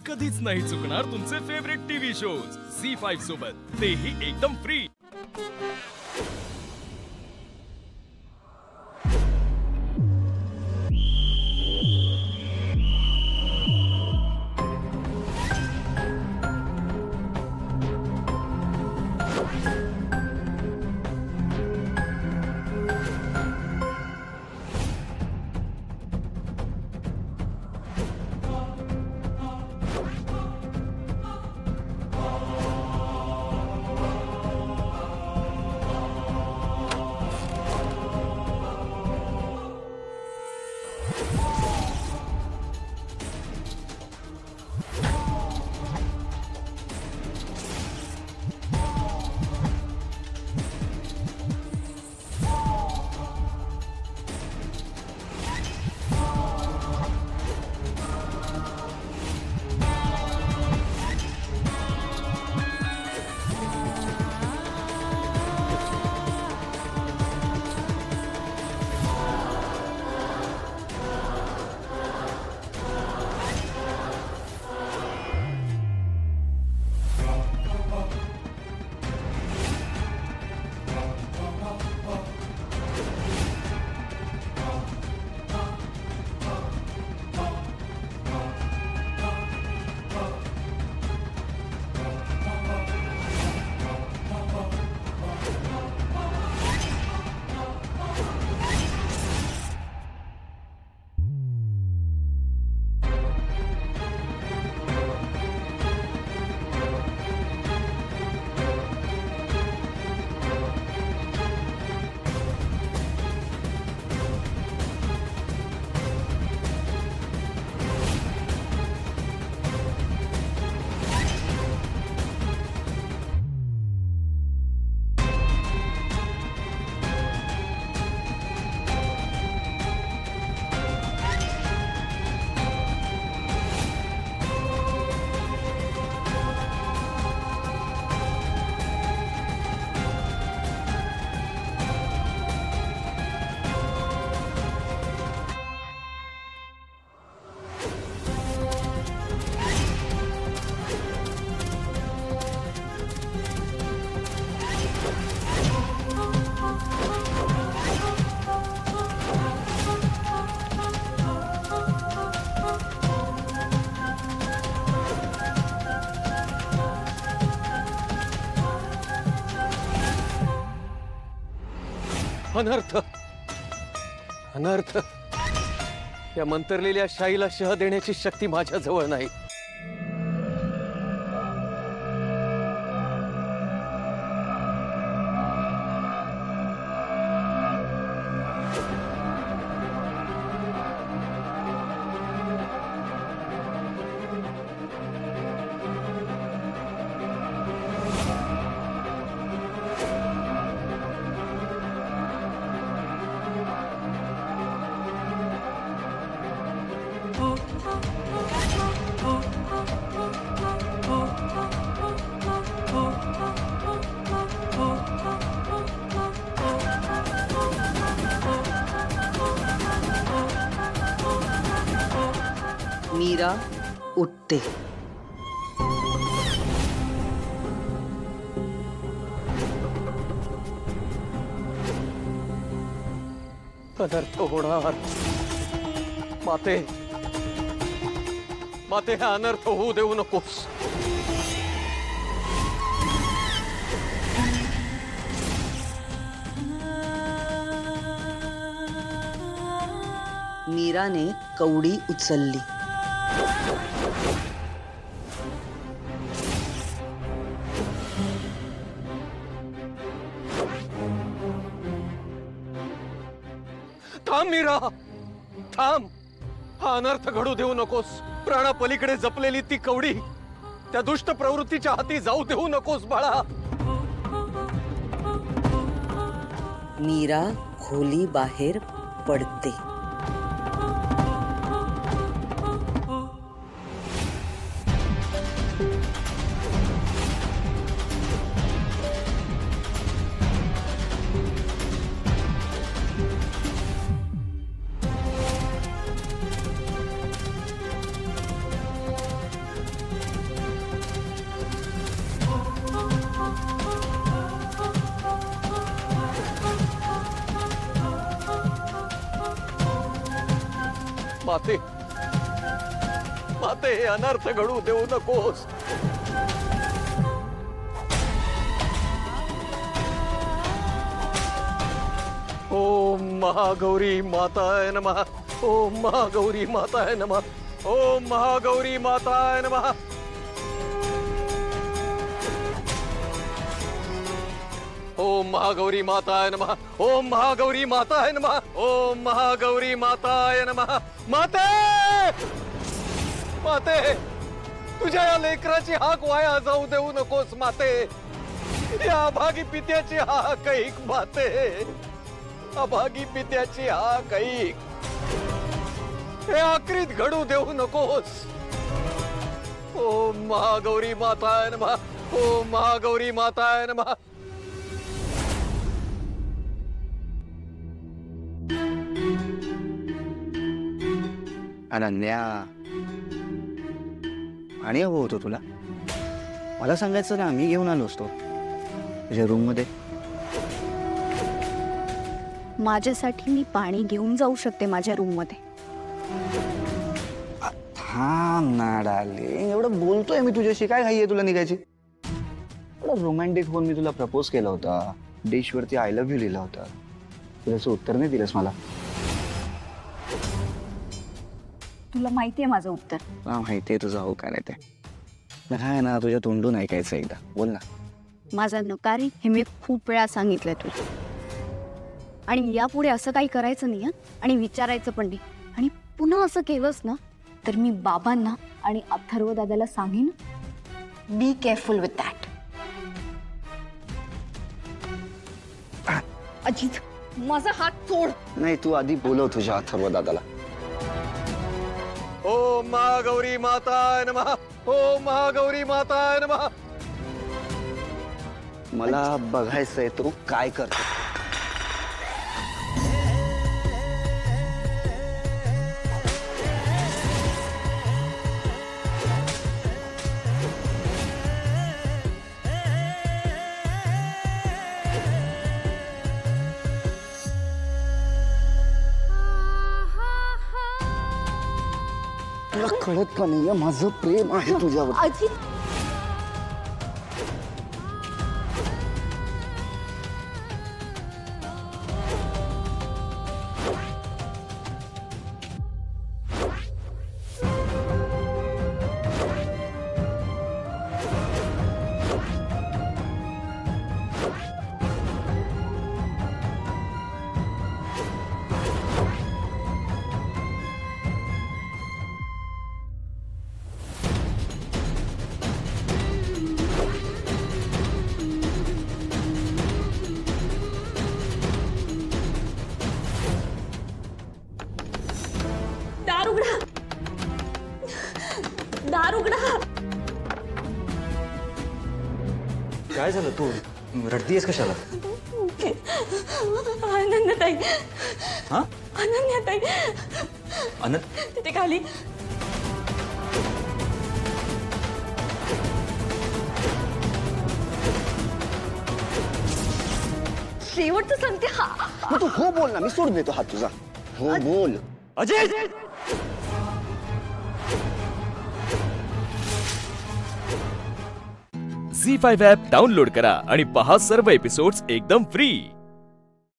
कधीच नाही चुकणार तुमचे फेवरेट टीव्ही शोज झी5 सोबत, तेही एकदम फ्री। अनर्थ अनर्थ, या मंतरलेल्या शाईला शह देण्याची शक्ती माझ्या जवळ नाही। मीरा उठते। अनर्थ होणार। माते माते, हा अनर्थ होऊ देऊ नकोस। मीराने कवडी उचलली। थांब मीरा, थांब। हा अनर्थ घडू देऊ नकोस। प्राणापलीकडे जपलेली ती कवडी त्या दुष्ट प्रवृत्तीच्या हाती जाऊ देऊ नकोस बाळा। मीरा खोली बाहेर पडते। माते माते हे अनर्थ घडू देऊ नकोस. ओम महागौरी माताय नमः. ओम महागौरी माताय नमः. ओम महागौरी माताय नमः. ओम महागौरी माताय नमः. ओम महागौरी माताय नमः. ओम महागौरी माताय नमः. माते माते तुझ्या या लेकराची हाक वाया जाऊ देऊ नकोस माते. या अभागी पित्याची हाक ऐक माते. अभागी पित्याची हाक ऐक. हे आक्रीत घडू देऊ नकोस. ओम महागौरी माताय नमः. ओम महागौरी माताय नमः. अनन्या, पाणी हवं होतं तुला. मला सांगायचं ना, मी घेऊन आलो असतो तुझ्या रूम मध्ये. माझ्यासाठी मी पाणी घेऊन जाऊ शकते माझ्या रूम मध्ये. थांब ना डार्लिंग, एवढं बोलतोय मी तुझ्याशी, काय घाई आहे तुला निघायची? एवढं रोमॅन्टिक होऊन मी तुला प्रपोज केला होता, डिश वरती आय लव्ह यू लिहिला होता, तू त्याचं उत्तर नाही दिलंस मला. तुला माहितीये माझं उत्तर. माहितीये तुझं हो काय नाही ते. काय ना, तुझ्या तोंडून ऐकायचं एकदा, बोल ना. माझा नकारी हे मी खूप वेळा सांगितलंय तुला, आणि यापुढे असं काही करायचं नाही. आणि विचारायचं पण नाही. आणि पुन्हा असं केलंस ना तर मी बाबांना आणि अथर्व दादाला सांगेन. Be careful with that. Ajit, माझा हात सोड. नाही, तू आधी बोलव तुझ्या अथर्व दादाला. ओम महागौरी माताय नमः. ओम महागौरी माताय नमः. मला बघायचंय तू काय करतो. तुला कळत का नाही, माझं प्रेम आहे तुझ्यावर. अजित, दार उघडा. काय झालं, तू रडतीयस कशाला? अनन्याताई. हा, अनन्याताई तिथे खाली. शेवटचं सांगते. हा, तू हो बोल ना, मी सोडून देतो हात तुझा. हो बोल. अजय, झी5 ॲप डाउनलोड करा आणि पहा सर्व एपिसोड्स एकदम फ्री.